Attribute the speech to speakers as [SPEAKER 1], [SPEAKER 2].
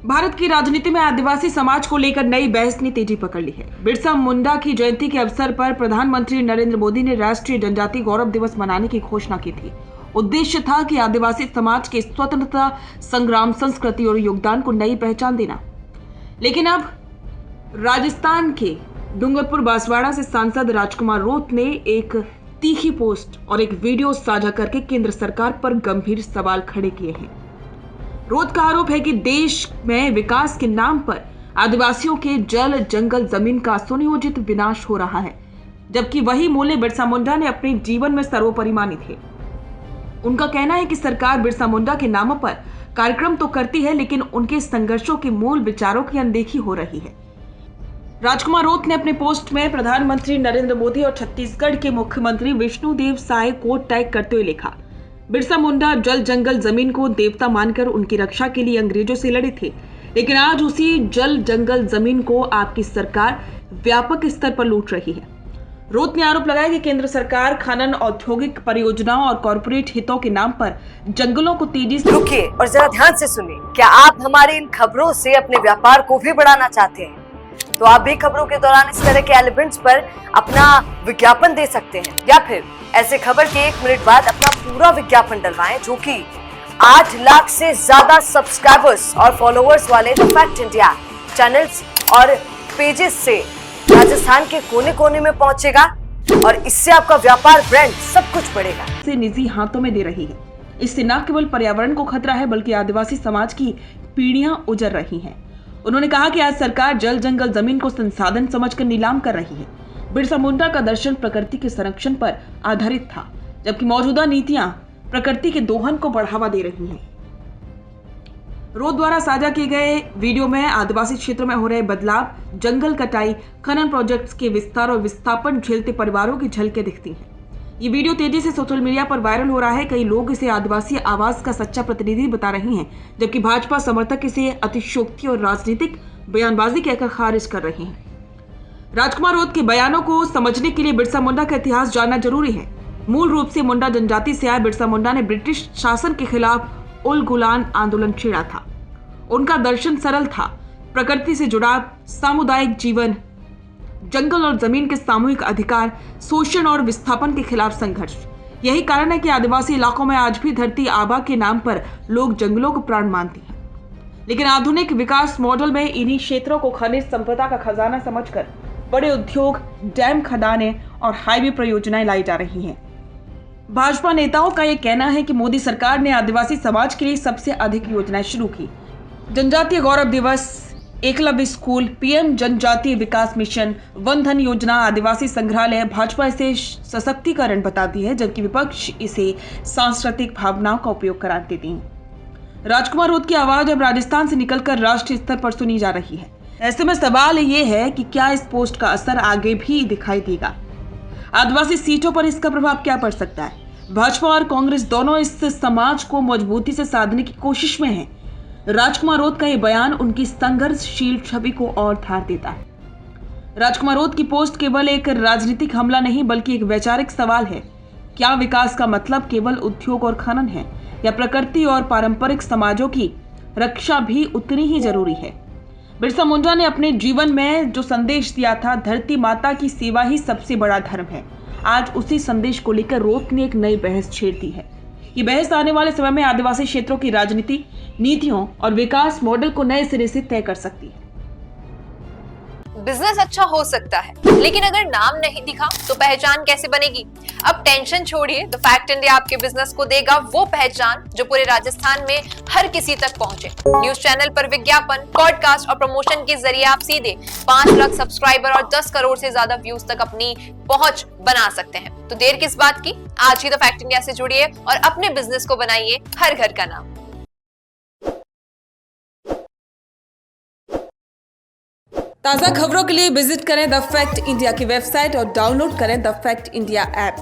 [SPEAKER 1] भारत की राजनीति में आदिवासी समाज को लेकर नई बहस ने तेजी पकड़ ली है। बिरसा मुंडा की जयंती के अवसर पर प्रधानमंत्री नरेंद्र मोदी ने राष्ट्रीय जनजातीय गौरव दिवस मनाने की घोषणा की थी। उद्देश्य था कि आदिवासी समाज के स्वतंत्रता संग्राम, संस्कृति और योगदान को नई पहचान देना। लेकिन अब राजस्थान के डूंगरपुर बांसवाड़ा से सांसद राजकुमार रोत ने एक तीखी पोस्ट और एक वीडियो साझा करके केंद्र सरकार पर गंभीर सवाल खड़े किए हैं। रोत का आरोप है कि देश में विकास के नाम पर आदिवासियों के जल, जंगल, जमीन का सुनियोजित विनाश हो रहा है, जबकि वही मूल्य बिरसा मुंडा ने अपने जीवन में सर्वोपरि माने थे। उनका कहना है कि सरकार बिरसा मुंडा के नाम पर कार्यक्रम तो करती है, लेकिन उनके संघर्षों के मूल विचारों की अनदेखी हो रही है। राजकुमार रोत ने अपने पोस्ट में प्रधानमंत्री नरेंद्र मोदी और छत्तीसगढ़ के मुख्यमंत्री विष्णुदेव साय को टैग करते हुए लिखा, बिरसा मुंडा जल, जंगल, जमीन को देवता मानकर उनकी रक्षा के लिए अंग्रेजों से लड़े थे, लेकिन आज उसी जल, जंगल, जमीन को आपकी सरकार व्यापक स्तर पर लूट रही है। रोत ने आरोप लगाया कि केंद्र सरकार खनन, औद्योगिक परियोजनाओं और कॉर्पोरेट हितों के नाम पर जंगलों को तेजी से
[SPEAKER 2] रुकिए और जरा ध्यान से सुनिए। क्या आप हमारी इन खबरों से अपने व्यापार को भी बढ़ाना चाहते हैं? तो आप भी खबरों के दौरान इस तरह के एलिमेंट्स पर अपना विज्ञापन दे सकते हैं, या फिर ऐसे खबर के 1 मिनट बाद अपना पूरा विज्ञापन डलवाएं, जो कि 8 लाख से ज्यादा सब्सक्राइबर्स और फॉलोअर्स वाले द फैक्ट इंडिया चैनल्स और पेजेस से राजस्थान के कोने कोने में पहुंचेगा और इससे आपका व्यापार, ब्रांड सब कुछ बढ़ेगा।
[SPEAKER 1] से निजी हाथों में दे रही है। इससे न केवल पर्यावरण को खतरा है, बल्कि आदिवासी समाज की पीढ़ियां उजर रही हैं। उन्होंने कहा कि आज सरकार जल, जंगल, जमीन को संसाधन समझकर नीलाम कर रही है। बिरसा मुंडा का दर्शन प्रकृति के संरक्षण पर आधारित था, जबकि मौजूदा नीतियां प्रकृति के दोहन को बढ़ावा दे रही हैं। रोत द्वारा साझा किए गए वीडियो में आदिवासी क्षेत्रों में हो रहे बदलाव, जंगल कटाई, खनन प्रोजेक्ट्स के विस्तार और विस्थापन झेलते परिवारों की झलकें दिखती हैं। ये वीडियो तेजी से सोशल मीडिया पर वायरल हो रहा है। कई लोग इसे आदिवासी आवाज का सच्चा प्रतिनिधि बता रहे हैं, जबकि भाजपा समर्थक इसे अतिशयोक्ति और राजनीतिक बयानबाजी कहकर खारिज कर रहे हैं। राजकुमार रोत के बयानों को समझने के लिए बिरसा मुंडा का इतिहास जानना जरूरी है। मूल रूप से मुंडा जनजाति से आए बिरसा मुंडा ने ब्रिटिश शासन के खिलाफ उल गुलान आंदोलन छेड़ा था। उनका दर्शन सरल था, प्रकृति से जुड़ाव, सामुदायिक जीवन, जंगल और जमीन के सामूहिक अधिकार, शोषण और विस्थापन के खिलाफ संघर्ष। यही कारण है कि आदिवासी इलाकों में आज भी धरती आबा के नाम पर लोग जंगलों को प्राण मानते हैं। लेकिन आधुनिक विकास मॉडल में इन्हीं क्षेत्रों को खनिज संपदा का खजाना समझकर बड़े उद्योग, डैम, खदानें और हाईवे परियोजनाएं लाई जा रही हैं। भाजपा नेताओं का यह कहना है कि मोदी सरकार ने आदिवासी समाज के लिए सबसे अधिक योजनाएं शुरू की। जनजातीय गौरव दिवस, एकलव्य स्कूल, पीएम जनजातीय विकास मिशन, वन धन योजना, आदिवासी संग्रहालय। भाजपा इसे सशक्तिकरण बताती है, जबकि विपक्ष इसे सांस्कृतिक भावनाओं का उपयोग करार देती है। राजकुमार रोत की आवाज अब राजस्थान से निकलकर राष्ट्रीय स्तर पर सुनी जा रही है। ऐसे में सवाल ये है कि क्या इस पोस्ट का असर आगे भी दिखाई देगा? आदिवासी सीटों पर इसका प्रभाव क्या पड़ सकता है? भाजपा और कांग्रेस दोनों इस समाज को मजबूती से साधने की कोशिश में हैं। राजकुमार रोत का यह बयान उनकी संघर्षशील छवि को और धार देता है। राजकुमार रोत की पोस्ट केवल एक राजनीतिक हमला नहीं, बल्कि एक वैचारिक सवाल है। क्या विकास का मतलब केवल उद्योग और खनन है, या प्रकृति और पारंपरिक समाजों की रक्षा भी उतनी ही जरूरी है? बिरसा मुंडा ने अपने जीवन में जो संदेश दिया था, धरती माता की सेवा ही सबसे बड़ा धर्म है, आज उसी संदेश को लेकर रोत ने एक नई बहस छेड़ दी है। ये बहस आने वाले समय में आदिवासी क्षेत्रों की राजनीति, नीतियों और विकास मॉडल को नए सिरे से तय कर सकती है।
[SPEAKER 3] बिजनेस अच्छा हो सकता है, लेकिन अगर नाम नहीं दिखा तो पहचान कैसे बनेगी? अब टेंशन छोड़िए, द फैक्ट इंडिया आपके बिजनेस को देगा वो पहचान जो पूरे राजस्थान में हर किसी तक पहुंचे। न्यूज चैनल पर विज्ञापन, पॉडकास्ट और प्रमोशन के जरिए आप सीधे 5 लाख सब्सक्राइबर और 10 करोड़ से ज्यादा व्यूज तक अपनी पहुंच बना सकते हैं। तो देर किस बात की, आज ही द फैक्ट इंडिया से जुड़िए और अपने बिजनेस को बनाइए हर घर का नाम।
[SPEAKER 1] ताज़ा खबरों के लिए विजिट करें द फैक्ट इंडिया की वेबसाइट और डाउनलोड करें द फैक्ट इंडिया ऐप।